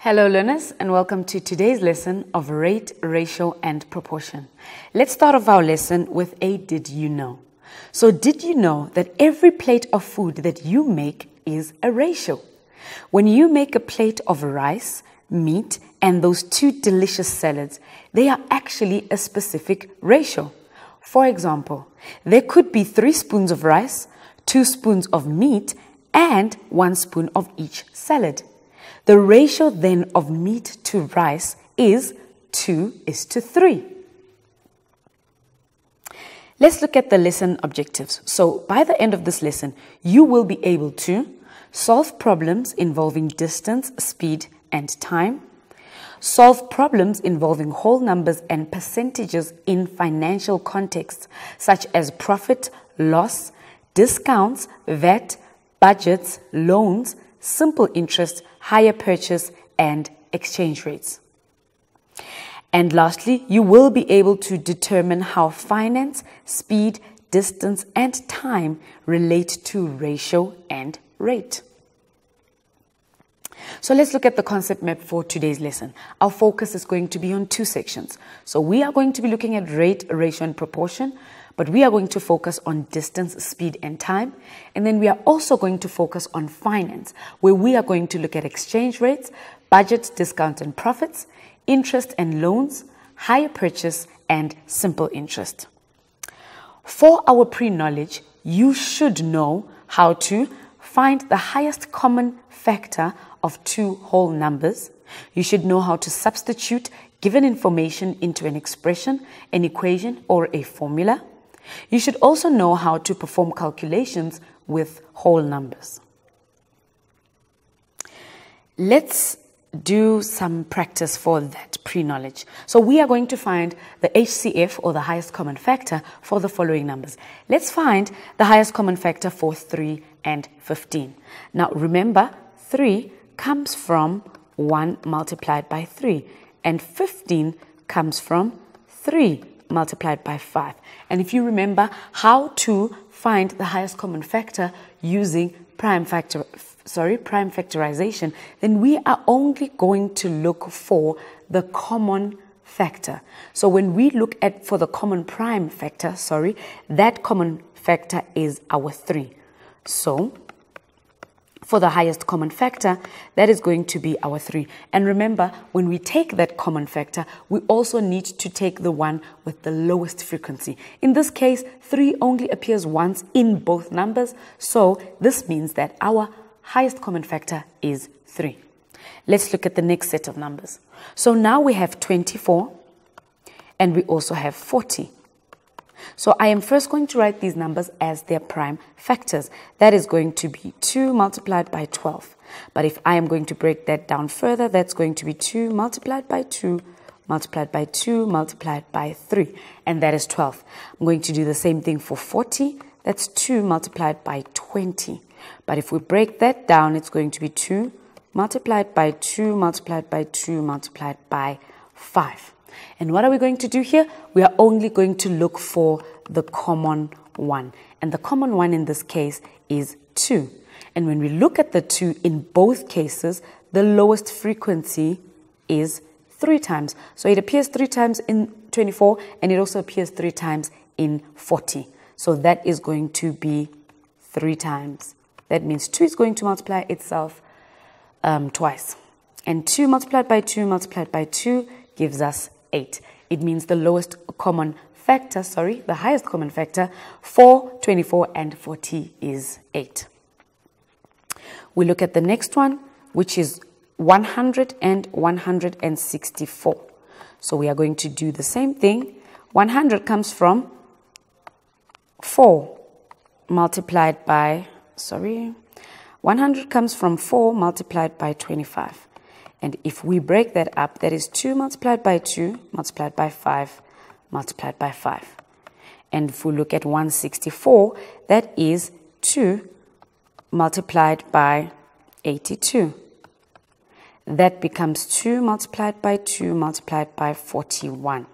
Hello learners, and welcome to today's lesson of rate, ratio and proportion. Let's start off our lesson with a did you know. So did you know that every plate of food that you make is a ratio? When you make a plate of rice, meat and those two delicious salads, they are actually a specific ratio. For example, there could be 3 spoons of rice, 2 spoons of meat and 1 spoon of each salad. The ratio then of meat to rice is 2:3. Let's look at the lesson objectives. So by the end of this lesson, you will be able to solve problems involving distance, speed, and time, solve problems involving whole numbers and percentages in financial contexts such as profit, loss, discounts, VAT, budgets, loans, simple interest, hire purchase, and exchange rates. And lastly, you will be able to determine how finance, speed, distance, and time relate to ratio and rate. So let's look at the concept map for today's lesson. Our focus is going to be on 2 sections. So we are going to be looking at rate, ratio, and proportion, but we are going to focus on distance, speed, and time. And then we are also going to focus on finance, where we are going to look at exchange rates, budgets, discounts, and profits, interest and loans, hire purchase, and simple interest. For our pre-knowledge, you should know how to find the highest common factor of 2 whole numbers. You should know how to substitute given information into an expression, an equation, or a formula. You should also know how to perform calculations with whole numbers. Let's do some practice for that pre-knowledge. So we are going to find the HCF, or the highest common factor, for the following numbers. Let's find the highest common factor for 3 and 15. Now remember, 3 comes from 1 multiplied by 3, and 15 comes from 3 multiplied by 5. And if you remember how to find the highest common factor using prime factorization, then we are only going to look for the common factor. So when we look at for the common prime factor, that common factor is our 3. So for the highest common factor, that is going to be our 3. And remember, when we take that common factor, we also need to take the one with the lowest frequency. In this case, 3 only appears once in both numbers, so this means that our highest common factor is 3. Let's look at the next set of numbers. So now we have 24, and we also have 40. So I am first going to write these numbers as their prime factors. That is going to be 2 multiplied by 12. But if I am going to break that down further, that's going to be 2 multiplied by 2 multiplied by 2 multiplied by 3. And that is 12. I'm going to do the same thing for 40. That's 2 multiplied by 20. But if we break that down, it's going to be 2 multiplied by 2 multiplied by 2 multiplied by 5. And what are we going to do here? We are only going to look for the common one. And the common one in this case is 2. And when we look at the 2 in both cases, the lowest frequency is 3 times. So it appears 3 times in 24, and it also appears 3 times in 40. So that is going to be 3 times. That means 2 is going to multiply itself twice. And 2 multiplied by 2 multiplied by 2 gives us 8. It means the lowest common factor, the highest common factor for 24 and 40 is 8. We look at the next one, which is 100 and 164. So we are going to do the same thing. 100 comes from 4 multiplied by, 100 comes from 4 multiplied by 25. And if we break that up, that is 2 multiplied by 2 multiplied by 5 multiplied by 5. And if we look at 164, that is 2 multiplied by 82. That becomes 2 multiplied by 2 multiplied by 41.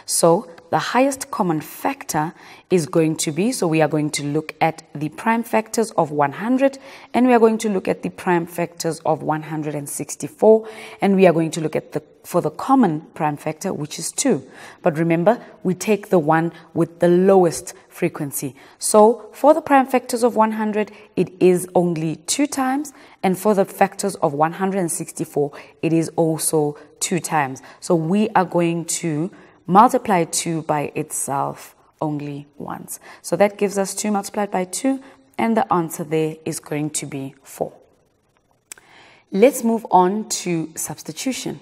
So the highest common factor is going to be, so we are going to look at the prime factors of 100, and we are going to look at the prime factors of 164, and we are going to look at for the common prime factor, which is 2. But remember, we take the one with the lowest frequency. So for the prime factors of 100, it is only 2 times, and for the factors of 164, it is also 2 times. So we are going to multiply 2 by itself only once. So that gives us 2 multiplied by 2, and the answer there is going to be 4. Let's move on to substitution.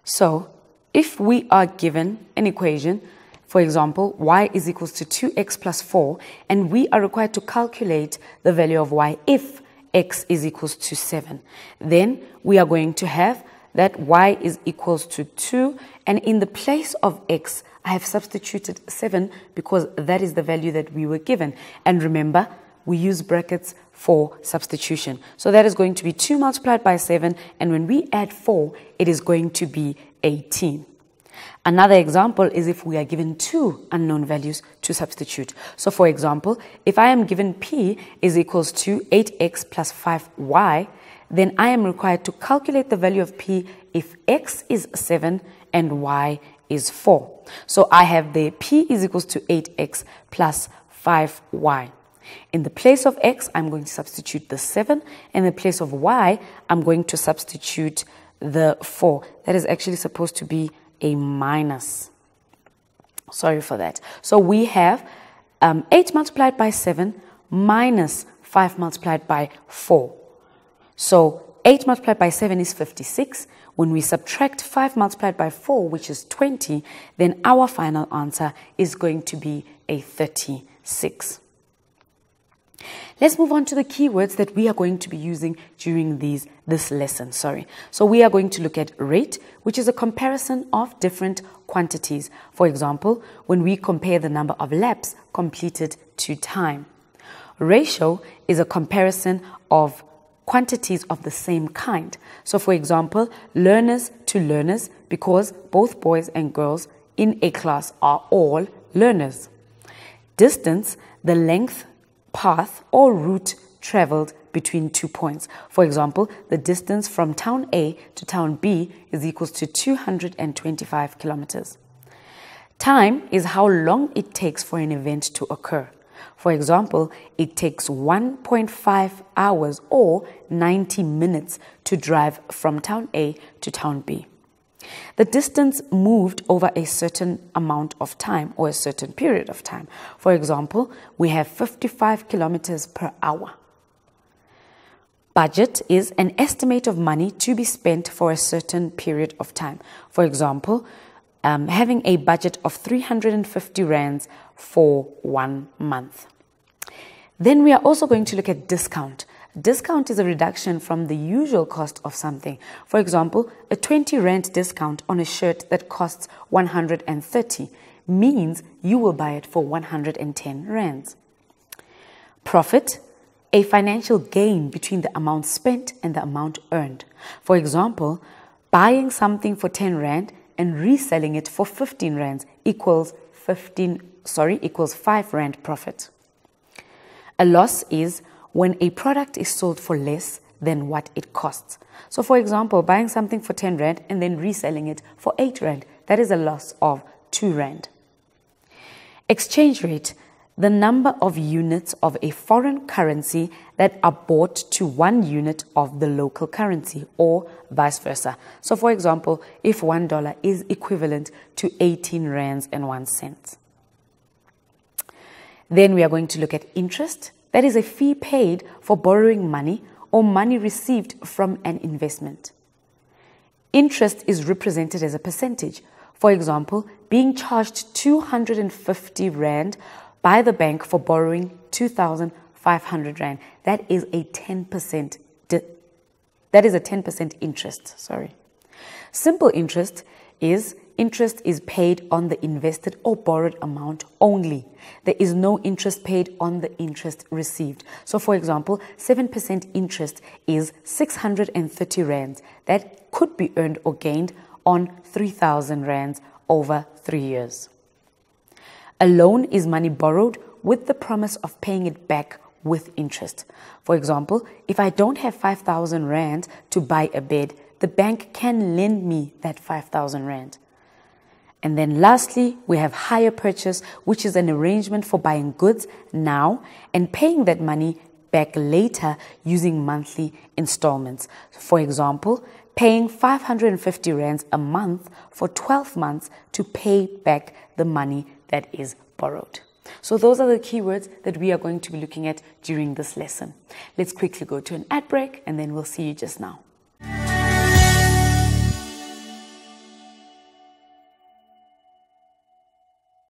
So if we are given an equation, for example, y is equals to 2x plus 4, and we are required to calculate the value of y if x is equals to 7, then we are going to have that y is equals to 2, and in the place of x, I have substituted 7 because that is the value that we were given. And remember, we use brackets for substitution. So that is going to be 2 multiplied by 7, and when we add 4, it is going to be 18. Another example is if we are given 2 unknown values to substitute. So for example, if I am given p is equals to 8x plus 5y, then I am required to calculate the value of p if x is 7 and y is 4. So I have there p is equals to 8x plus 5y. In the place of x, I'm going to substitute the 7. In the place of y, I'm going to substitute the 4. That is actually supposed to be a minus. Sorry for that. So we have 8 multiplied by 7 minus 5 multiplied by 4. So 8 multiplied by 7 is 56. When we subtract 5 multiplied by 4, which is 20, then our final answer is going to be a 36. Let's move on to the keywords that we are going to be using during this lesson. So we are going to look at rate, which is a comparison of different quantities. For example, when we compare the number of laps completed to time. Ratio is a comparison of quantities of the same kind. So for example, learners to learners, because both boys and girls in a class are all learners. Distance, the length, path or route traveled between 2 points. For example, the distance from town A to town B is equals to 225 kilometers. Time is how long it takes for an event to occur. For example, it takes 1.5 hours or 90 minutes to drive from town A to town B. The distance moved over a certain amount of time or a certain period of time. For example, we have 55 kilometers per hour. Budget is an estimate of money to be spent for a certain period of time. For example, having a budget of 350 rands for 1 month. Then we are also going to look at discount. Discount is a reduction from the usual cost of something. For example, a 20 rand discount on a shirt that costs 130 means you will buy it for 110 rands. Profit, a financial gain between the amount spent and the amount earned. For example, buying something for 10 rand and reselling it for 15 rands equals 5 rand profit. A loss is when a product is sold for less than what it costs. So for example, buying something for 10 rand and then reselling it for 8 rand, that is a loss of 2 rand. Exchange rate, the number of units of a foreign currency that are bought to 1 unit of the local currency or vice versa. So for example, if $1 is equivalent to 18 rands and 1 cent. Then we are going to look at interest. That is a fee paid for borrowing money or money received from an investment. Interest is represented as a percentage. For example, being charged 250 rand by the bank for borrowing 2,500 rand. That is a 10%. That is a 10% interest. Simple interest is paid on the invested or borrowed amount only. There is no interest paid on the interest received. So for example, 7% interest is 630 rands. That could be earned or gained on 3,000 rands over 3 years. A loan is money borrowed with the promise of paying it back with interest. For example, if I don't have 5,000 Rand to buy a bed, the bank can lend me that 5,000 Rand. And then lastly, we have hire purchase, which is an arrangement for buying goods now and paying that money back later using monthly installments. For example, paying 550 Rands a month for 12 months to pay back the money that is borrowed. So those are the keywords that we are going to be looking at during this lesson. Let's quickly go to an ad break and then we'll see you just now.